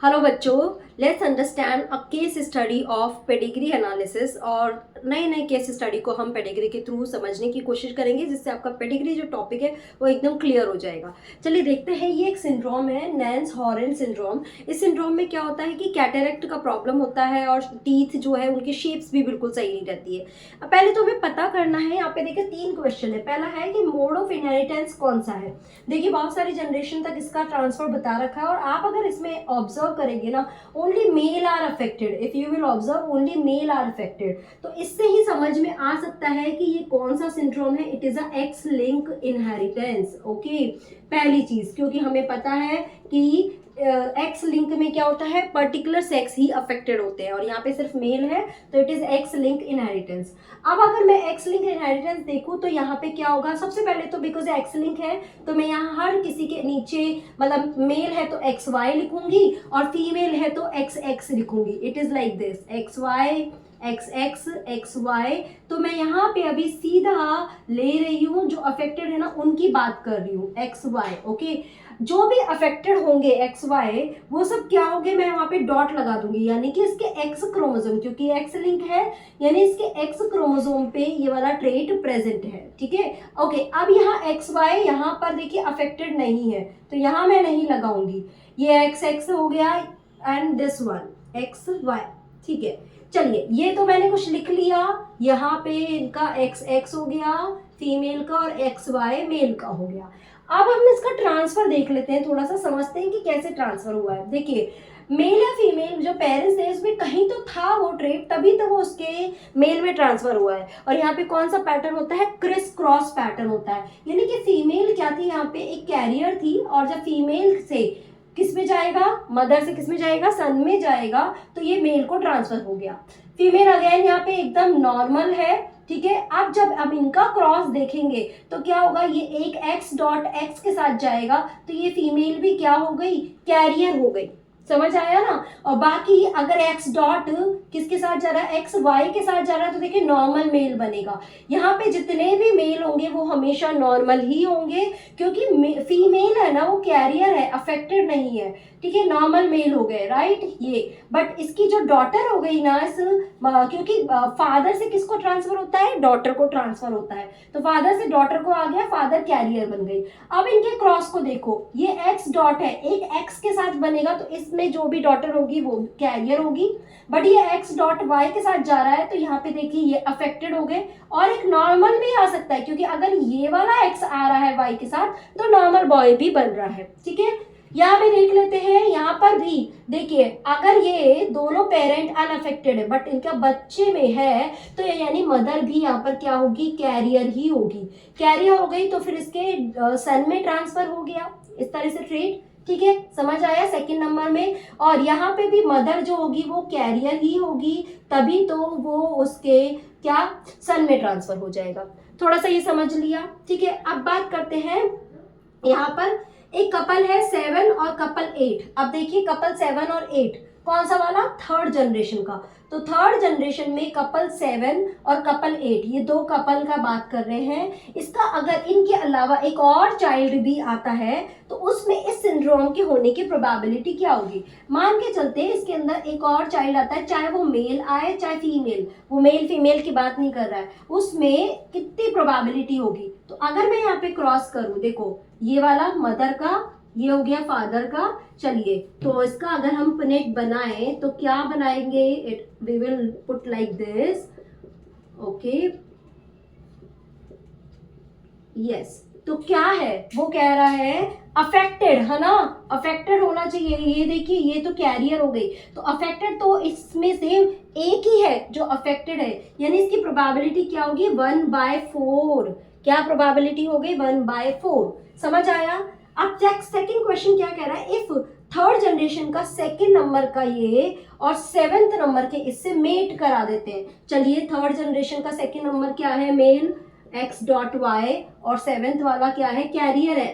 Hello बच्चों, let's understand a case study of pedigree analysis. और नए नए केस स्टडी को हम पेडिग्री के थ्रू समझने की कोशिश करेंगे, जिससे आपका पेडिग्री जो टॉपिक है वो एकदम क्लियर हो जाएगा। चलिए देखते हैं। ये एक सिंड्रोम है, नैंस हॉरन सिंड्रोम। इस सिंड्रोम में क्या होता है कि कैटरेक्ट का प्रॉब्लम होता है और टीथ जो है उनकी शेप्स भी बिल्कुल सही नहीं रहती है। अब पहले तो हमें पता करना है। यहाँ पे देखिए 3 क्वेश्चन है। पहला है कि मोड ऑफ इनहेरिटेंस कौन सा है। देखिए बहुत सारी जनरेशन तक इसका ट्रांसफर बता रखा है, और आप अगर इसमें ऑब्जर्व करेंगे ना, only male are affected. If you will observe, only male are affected. तो इससे ही समझ में आ सकता है कि ये कौन सा सिंड्रोम है। It is a x link inheritance. Okay, पहली चीज, क्योंकि हमें पता है कि एक्स लिंक में क्या होता है, पर्टिकुलर सेक्स ही अफेक्टेड होते हैं, और यहाँ पे सिर्फ मेल है, तो it is x link inheritance. अब अगर मैं एक्स लिंक इनहेरिटेंस देखूँ तो यहाँ पे क्या होगा। सबसे पहले तो बिकॉज एक्स लिंक है, तो मैं यहाँ हर किसी के नीचे, मतलब मेल है तो एक्स वाई लिखूंगी, और फीमेल है तो एक्स एक्स लिखूंगी। It is like this, X Y X X X Y. तो मैं यहाँ पे अभी सीधा ले रही हूँ, जो अफेक्टेड है ना उनकी बात कर रही हूँ, एक्स वाई। ओके, जो भी अफेक्टेड होंगे एक्स वाई, वो सब क्या होंगे, मैं वहां पे डॉट लगा दूंगी, यानी कि इसके एक्स क्रोमोसोम, क्योंकि एक्स लिंक है, यानी इसके एक्स क्रोमोसोम पे ये वाला ट्रेट प्रेजेंट है। ठीक है, ओके। अब यहाँ एक्स वाई यहाँ पर देखिए अफेक्टेड नहीं है, तो यहाँ मैं नहीं लगाऊंगी। ये एक्स एक्स हो गया, and this one X Y. ठीक है, चलिए ये तो मैंने कुछ लिख लिया। यहाँ पे इनका एक्स एक्स हो गया फीमेल का, और एक्स वाई मेल का हो गया। अब हम इसका ट्रांसफर देख लेते हैं, थोड़ा सा समझते हैं कि कैसे ट्रांसफर हुआ है। देखिए मेल या फीमेल जो पेरेंट्स थे उसमें कहीं तो था वो ट्रेट, तभी तो वो उसके मेल में ट्रांसफर हुआ है। और यहाँ पे कौन सा पैटर्न होता है, क्रिस क्रॉस पैटर्न होता है। यानी कि फीमेल क्या थी, यहाँ पे एक कैरियर थी, और जब फीमेल से किस में जाएगा, मदर से किस में जाएगा, सन में जाएगा, तो ये मेल को ट्रांसफर हो गया। फीमेल अगेन यहाँ पे एकदम नॉर्मल है। ठीक है, अब इनका क्रॉस देखेंगे तो क्या होगा, ये एक एक्स डॉट एक्स के साथ जाएगा, तो ये फीमेल भी क्या हो गई, कैरियर हो गई। समझ आया ना। और बाकी अगर एक्स डॉट किसके साथ जा रहा है, एक्स वाई के साथ जा रहा है, तो देखिए नॉर्मल मेल बनेगा। यहाँ पे जितने भी मेल होंगे वो हमेशा नॉर्मल ही होंगे, क्योंकि फीमेल है ना, वो कैरियर है, अफेक्टेड नहीं है। ठीक है, नॉर्मल मेल हो गए, राइट ये। बट इसकी जो डॉटर हो गई ना, क्योंकि फादर से किसको ट्रांसफर होता है, डॉटर को ट्रांसफर होता है, तो फादर से डॉटर को आ गया, फादर कैरियर बन गई। अब इनके क्रॉस को देखो, ये एक्स डॉट है, एक एक्स के साथ बनेगा, तो इसमें जो भी डॉटर होगी वो कैरियर होगी। बट ये एक्स डॉट वाई के साथ जा रहा है, तो यहाँ पे देखिए ये अफेक्टेड हो गए। और एक नॉर्मल भी आ सकता है, क्योंकि अगर ये वाला एक्स आ रहा है वाई के साथ, तो नॉर्मल बॉय भी बन रहा है। ठीक है, यहाँ पे देख लेते हैं। यहाँ पर भी देखिए, अगर ये दोनों पेरेंट अनअफेक्टेड है, बट इनका बच्चे में है, तो यानी मदर भी यहाँ पर क्या होगी, कैरियर ही होगी। कैरियर हो गई तो फिर इसके सन में ट्रांसफर हो गया, इस तरह से ट्रेट। ठीक है, समझ आया सेकंड नंबर में। और यहाँ पे भी मदर जो होगी वो कैरियर ही होगी, तभी तो वो उसके क्या, सन में ट्रांसफर हो जाएगा। थोड़ा सा ये समझ लिया। ठीक है, अब बात करते हैं। यहाँ पर एक कपल है 7 और कपल 8। अब देखिए कपल 7 और 8 कौन सा वाला, थर्ड जनरेशन का। तो थर्ड जनरेशन में कपल 7 और कपल 8, ये दो कपल का बात कर रहे हैं। इसका अगर इनके अलावा एक और चाइल्ड भी आता है, तो उसमें इस सिंड्रोम के होने की प्रोबेबिलिटी क्या होगी। मान के चलते हैं इसके अंदर एक और चाइल्ड आता है, चाहे वो मेल आए चाहे फीमेल, वो मेल फीमेल की बात नहीं कर रहा है, उसमें कितनी प्रोबेबिलिटी होगी। तो अगर मैं यहाँ पे क्रॉस करूं, देखो ये वाला मदर का, ये हो गया फादर का। चलिए, तो इसका अगर हम पुनेट बनाए तो क्या बनाएंगे, it we will put like this. Okay, yes. तो क्या है, वो कह रहा है अफेक्टेड है ना, अफेक्टेड होना चाहिए। ये देखिए ये तो कैरियर हो गई, तो अफेक्टेड तो इसमें से एक ही है जो अफेक्टेड है, यानी इसकी प्रोबेबिलिटी क्या होगी, 1/4। क्या प्रोबेबिलिटी हो गई, 1/4। समझ आया। अब सेकंड क्वेश्चन क्या कह रहा है, इफ थर्ड जनरेशन का सेकंड नंबर का ये और 7th नंबर के इससे मेट करा देते हैं। चलिए, थर्ड जनरेशन का सेकंड नंबर क्या है, मेल एक्स डॉट वाई, और 7th वाला क्या है, कैरियर है,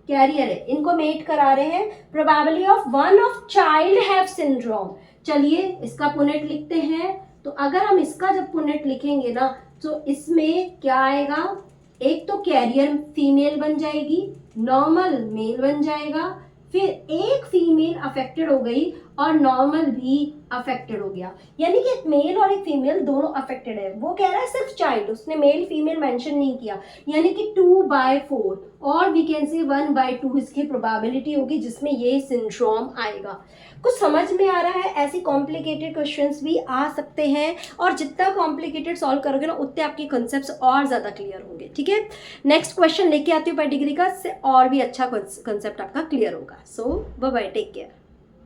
कैरियर है। इनको मेट करा रहे हैं। Probability of one of child have syndrome. चलिए इसका पुनेट लिखते हैं। तो अगर हम इसका जब पुनेट लिखेंगे ना, तो इसमें क्या आएगा, एक तो कैरियर फीमेल बन जाएगी, नॉर्मल मेल बन जाएगा, फिर एक फीमेल अफेक्टेड हो गई और नॉर्मल भी अफेक्टेड हो गया, यानी कि एक मेल और एक फीमेल दोनों अफेक्टेड है। वो कह रहा है सिर्फ चाइल्ड, उसने मेल फीमेल मेंशन नहीं किया, यानी कि 2/4 और वी कैन से 1/2 इसकी प्रोबेबिलिटी होगी जिसमें ये सिंड्रोम आएगा। कुछ समझ में आ रहा है? ऐसे कॉम्प्लिकेटेड क्वेश्चंस भी आ सकते हैं, और जितना कॉम्प्लिकेटेड सॉल्व करोगे ना उतने आपके कॉन्सेप्ट्स और ज़्यादा क्लियर होंगे। ठीक है, नेक्स्ट क्वेश्चन लेके आती हूँ पेडिग्री का, इससे और भी अच्छा कॉन्सेप्ट आपका क्लियर होगा। सो बाय बाय, टेक केयर।